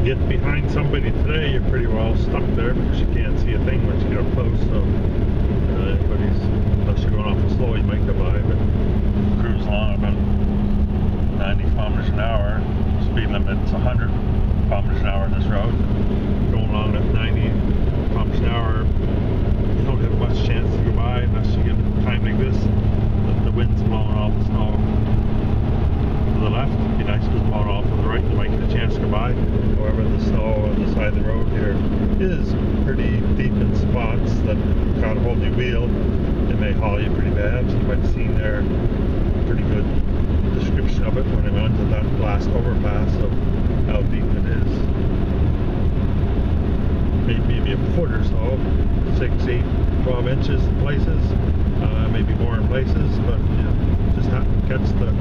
get behind somebody today, you're pretty well stuck there because you can't see a thing once you get up close. So unless you're going awful slow, you might go by, but cruise along about 90 kilometers an hour. Speed limit's 100 kilometers an hour on this road. Going along at 90 kilometers an hour, you don't have much chance to go by unless you get a time like this. The wind's blowing all the snow to the left. It'd be nice to blow it all to the right. You might get a chance to go by. However, the snow on the side of the road here is pretty deep in spots that can't hold your wheel. It may haul you pretty bad. So you might have seen there a pretty good description of it when I went to that last overpass of how deep it is. Maybe a foot or so, 6, 8, 12 inches in places, maybe more in places, but you just have to catch the